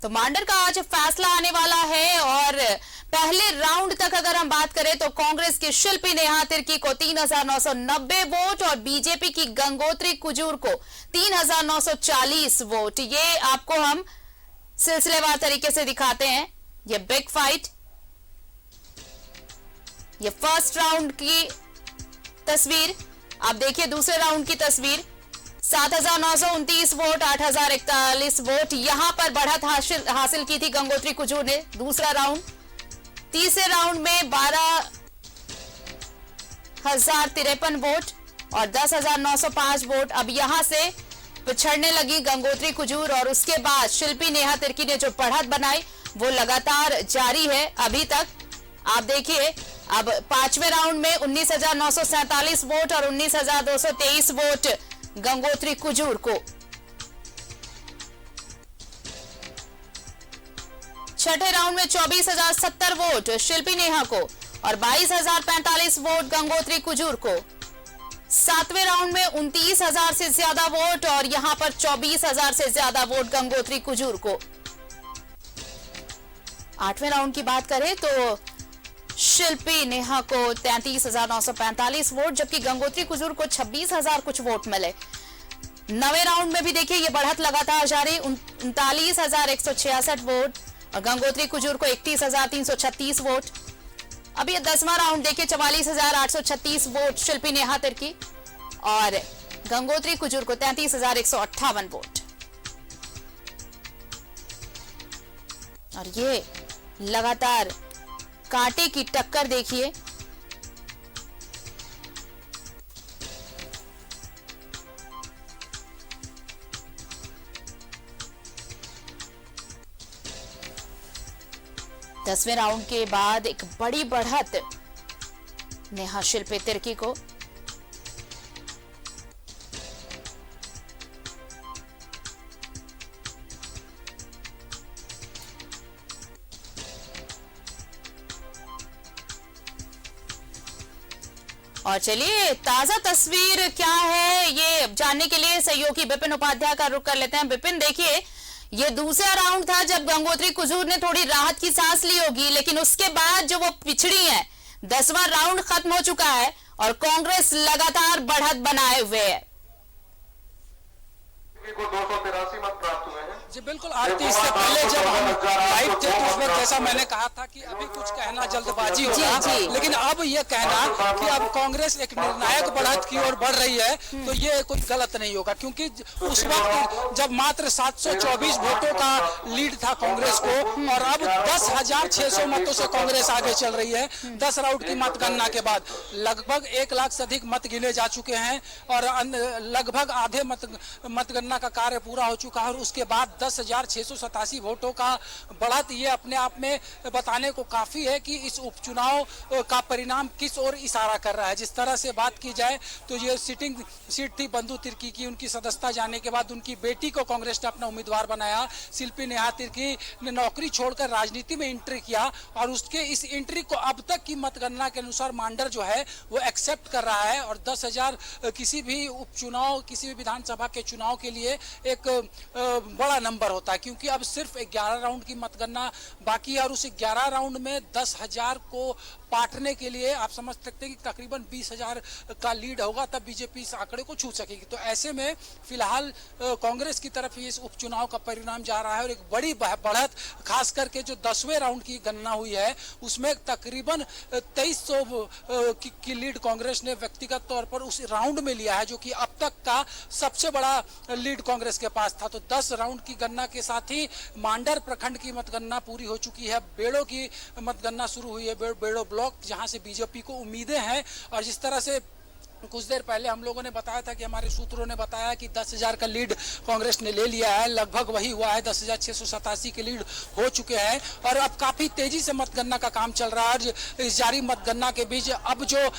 तो मांडर का आज फैसला आने वाला है और पहले राउंड तक अगर हम बात करें तो कांग्रेस की शिल्पी नेहा तिर्की को 3,990 वोट और बीजेपी की गंगोत्री कुजूर को 3,940 वोट। ये आपको हम सिलसिलेवार तरीके से दिखाते हैं। ये बिग फाइट, ये फर्स्ट राउंड की तस्वीर। आप देखिए दूसरे राउंड की तस्वीर। 7,929 वोट, 8,041 वोट। यहां पर बढ़त हासिल की थी गंगोत्री कुजूर ने दूसरा राउंड। तीसरे राउंड में 12,053 वोट और 10,905 वोट। अब यहां से पिछड़ने लगी गंगोत्री कुजूर और उसके बाद शिल्पी नेहा तिर्की ने जो बढ़त बनाई वो लगातार जारी है अभी तक। आप देखिए अब पांचवें राउंड में 19,947 वोट और 19,223 वोट गंगोत्री कुजूर को। छठे राउंड में 24,070 वोट शिल्पी नेहा को और 22,045 वोट गंगोत्री कुजूर को। सातवें राउंड में 29,000 से ज्यादा वोट और यहां पर 24,000 से ज्यादा वोट गंगोत्री कुजूर को। आठवें राउंड की बात करें तो शिल्पी नेहा को 33,945 वोट जबकि गंगोत्री कुजूर को 26,000 कुछ वोट मिले। नवे राउंड में भी देखिए ये बढ़त लगातार जारी, 39,166 वोट और गंगोत्री कुजूर को 31,336 वोट। अब ये 10वां राउंड देखिए 44,836 वोट शिल्पी नेहा तिर्की और गंगोत्री कुजूर को 33,158 वोट। और ये लगातार कांटे की टक्कर देखिए। दसवें राउंड के बाद एक बड़ी बढ़त नेहा शिल्पी तिर्की को। और चलिए ताजा तस्वीर क्या है ये जानने के लिए सहयोगी विपिन उपाध्याय का रुख कर लेते हैं। विपिन देखिए ये दूसरा राउंड था जब गंगोत्री कुजूर ने थोड़ी राहत की सांस ली होगी, लेकिन उसके बाद जो वो पिछड़ी है 10वां राउंड खत्म हो चुका है और कांग्रेस लगातार बढ़त बनाए हुए है। को 283 मत प्राप्त हुए हैं। जी बिल्कुल आरती, इससे पहले जब हम लाइव थे तो उस वक्त जैसा मैंने कहा था कि अभी कुछ कहना जल्दबाजी होगा, लेकिन अब ये कहना कि अब कांग्रेस एक निर्णायक बढ़त की ओर बढ़ रही है तो ये कुछ गलत नहीं होगा, क्योंकि उस वक्त जब मात्र 724 वोटों का लीड था कांग्रेस को और अब 10,600 मतों से कांग्रेस आगे चल रही है। 10 राउंड की मतगणना के बाद लगभग 1 लाख से अधिक मत गिने जा चुके हैं और लगभग आधे मतगणना का कार्य पूरा हो चुका है और उसके बाद 10,687 वोटों का बढ़त ये अपने आप में बताने को काफी है कि इस उपचुनाव का परिणाम किस ओर इशारा कर रहा है। जिस तरह से बात की जाए तो ये सिटिंग सीट थी बंधु तिर्की की, उनकी सदस्यता जाने के बाद उनकी बेटी को कांग्रेस ने अपना उम्मीदवार बनाया। शिल्पी नेहा तिर्की ने नौकरी छोड़कर राजनीति में एंट्री किया और उसके इस एंट्री को अब तक की मतगणना के अनुसार मांडर जो है वो एक्सेप्ट कर रहा है और 10,000 किसी भी उपचुनाव, किसी भी विधानसभा के चुनाव के लिए एक बड़ा नंबर होता है, क्योंकि अब सिर्फ 11 राउंड की मतगणना बाकी है और उस 11 राउंड में 10,000 को पाटने के लिए आप समझ सकते हैं कि तकरीबन 20,000 का लीड होगा, तब बीजेपी इस आंकड़े को छू सकेगी। तो ऐसे में फिलहाल कांग्रेस की तरफ ये इस उपचुनाव का परिणाम जा रहा है और एक बड़ी बढ़त, खास करके जो 10वें राउंड की गणना हुई है उसमें तकरीबन 2300 की लीड कांग्रेस ने व्यक्तिगत तौर पर उस राउंड में लिया है, जो कि अब तक का सबसे बड़ा लीड कांग्रेस के पास था। तो 10 राउंड की गणना के साथ ही मांडर प्रखंड की मतगणना पूरी हो चुकी है, बेड़ो की मतगणना शुरू हुई है, बेड़ो ब्लॉक, जहां से बीजेपी को उम्मीदें हैं। और जिस तरह से कुछ देर पहले हम लोगों ने बताया था कि हमारे सूत्रों ने बताया कि 10,000 का लीड कांग्रेस ने ले लिया है, लगभग वही हुआ है, 10,687 के लीड हो चुके हैं और अब काफी तेजी से मतगणना का काम चल रहा है। इस जारी मतगणना के बीच अब जो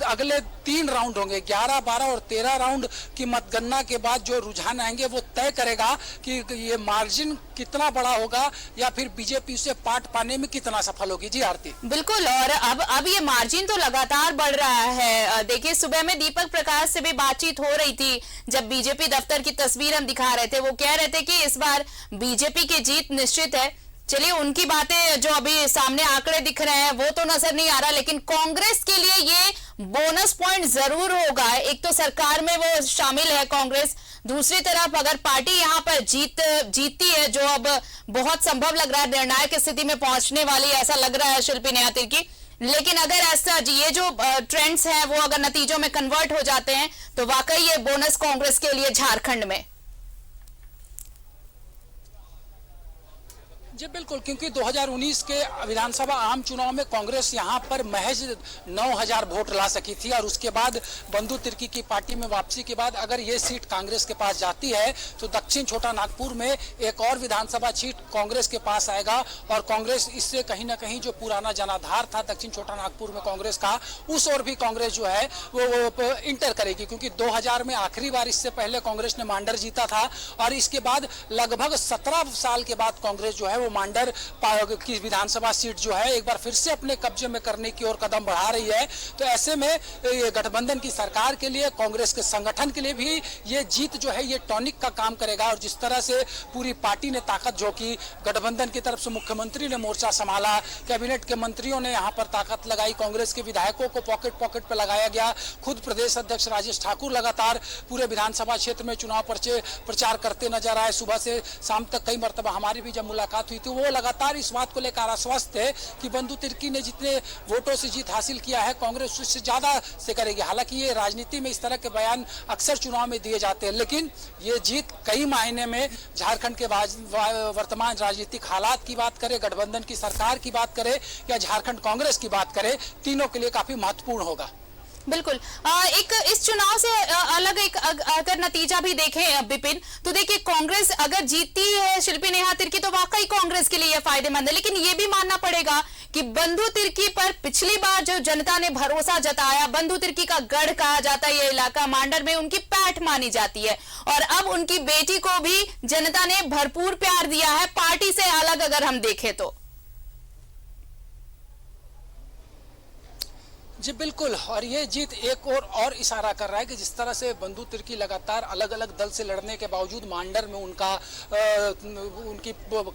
अगले 3 राउंड होंगे, 11, 12 और 13 राउंड की मतगणना के बाद जो रुझान आएंगे वो तय करेगा कि ये मार्जिन कितना बड़ा होगा या फिर बीजेपी उसे पाट पाने में कितना सफल होगी। जी आरती, बिल्कुल, और अब ये मार्जिन तो लगातार बढ़ रहा है। देखिए सुबह में में दीपक प्रकाश से भी बातचीत हो रही थी, जब बीजेपी दफ्तर की तस्वीर हम दिखा रहे थे, वो कह रहे थे कि इस बार बीजेपी की जीत निश्चित है। चलिए, उनकी बातें जो अभी सामने आंकड़े दिख रहे हैं वो तो नजर नहीं आ रहा, लेकिन कांग्रेस के लिए ये बोनस पॉइंट जरूर होगा। एक तो सरकार में वो शामिल है कांग्रेस, दूसरी तरफ अगर पार्टी यहाँ पर जीतती है, जो अब बहुत संभव लग रहा है, निर्णायक स्थिति में पहुंचने वाली ऐसा लग रहा है शिल्पी नेहा तिर्की। लेकिन अगर ऐसा ये जो ट्रेंड्स हैं वो अगर नतीजों में कन्वर्ट हो जाते हैं तो वाकई ये बोनस कांग्रेस के लिए झारखंड में। जी बिल्कुल, क्योंकि 2019 के विधानसभा आम चुनाव में कांग्रेस यहां पर महज 9000 वोट ला सकी थी, और उसके बाद बंधु तिर्की की पार्टी में वापसी के बाद अगर ये सीट कांग्रेस के पास जाती है तो दक्षिण छोटा नागपुर में एक और विधानसभा सीट कांग्रेस के पास आएगा, और कांग्रेस इससे कहीं ना कहीं जो पुराना जनाधार था दक्षिण छोटा नागपुर में कांग्रेस का, उस ओर भी कांग्रेस जो है वो इंटर करेगी। क्योंकि 2000 में आखिरी बार इससे पहले कांग्रेस ने मांडर जीता था, और इसके बाद लगभग 17 साल के बाद कांग्रेस जो है मांडर की विधानसभा सीट जो है एक बार फिर से अपने कब्जे में करने की ओर कदम बढ़ा रही है। तो ऐसे में ये गठबंधन की सरकार के लिए, कांग्रेस के संगठन के लिए भी ये जीत जो है ये टॉनिक का काम करेगा। और जिस तरह से पूरी पार्टी ने ताकत झोंकी, गठबंधन की तरफ से मुख्यमंत्री ने मोर्चा संभाला, कैबिनेट के मंत्रियों ने यहाँ पर ताकत लगाई, कांग्रेस के विधायकों को पॉकेट पे लगाया गया, खुद प्रदेश अध्यक्ष राजेश ठाकुर लगातार पूरे विधानसभा क्षेत्र में चुनाव प्रचार करते नजर आए। सुबह से शाम तक कई मरतबा हमारी भी जब मुलाकात हुई थी, वो लगातार इस बात को लेकर आश्वस्त थे कि बंधु तिर्की ने जितने वोटों से जीत हासिल किया है कांग्रेस उससे ज्यादा से करेगी। हालांकि ये राजनीति में इस तरह के बयान अक्सर चुनाव में दिए जाते हैं, लेकिन ये जीत कई मायने में झारखंड के वर्तमान राजनीतिक हालात की बात करें, गठबंधन की सरकार की बात करें या झारखंड कांग्रेस की बात करें, तीनों के लिए काफी महत्वपूर्ण होगा। बिल्कुल। एक इस चुनाव से अलग एक अगर नतीजा भी देखें विपिन, तो देखिए कांग्रेस अगर जीतती है शिल्पी नेहा तिर्की तो वाकई कांग्रेस के लिए यह फायदेमंद है। लेकिन ये भी मानना पड़ेगा कि बंधु तिर्की पर पिछली बार जो जनता ने भरोसा जताया, बंधु तिर्की का गढ़ कहा जाता है ये इलाका, मांडर में उनकी पैठ मानी जाती है, और अब उनकी बेटी को भी जनता ने भरपूर प्यार दिया है पार्टी से अलग अगर हम देखें तो। जी बिल्कुल, और ये जीत एक और इशारा कर रहा है कि जिस तरह से बंधु तिर्की लगातार अलग अलग दल से लड़ने के बावजूद मांडर में उनकी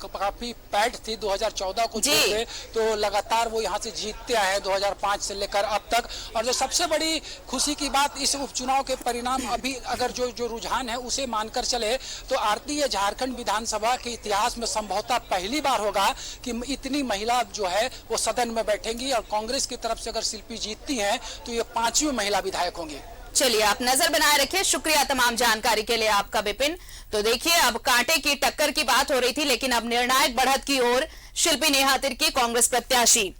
काफी पैठ थी 2014 को जीते, तो लगातार वो यहाँ से जीतते आए 2005 से लेकर अब तक। और जो सबसे बड़ी खुशी की बात इस उपचुनाव के परिणाम अभी अगर जो रुझान है उसे मानकर चले तो आरती झारखंड विधानसभा के इतिहास में संभवतः पहली बार होगा कि इतनी महिला जो है वो सदन में बैठेंगी, और कांग्रेस की तरफ से अगर शिल्पी जीतती हैं तो ये 5वीं महिला विधायक होंगी। चलिए, आप नजर बनाए रखिए। शुक्रिया तमाम जानकारी के लिए आपका विपिन। तो देखिए, अब कांटे की टक्कर की बात हो रही थी, लेकिन अब निर्णायक बढ़त की ओर शिल्पी नेहा तिर्की कांग्रेस प्रत्याशी।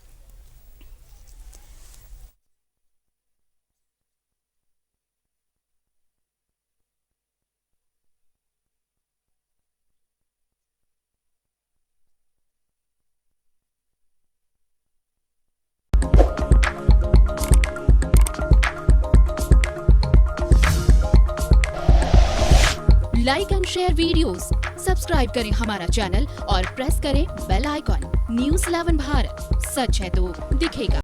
Like and share videos, subscribe करें हमारा चैनल और प्रेस करें बेल आइकॉन। न्यूज़ 11 भारत, सच है तो दिखेगा।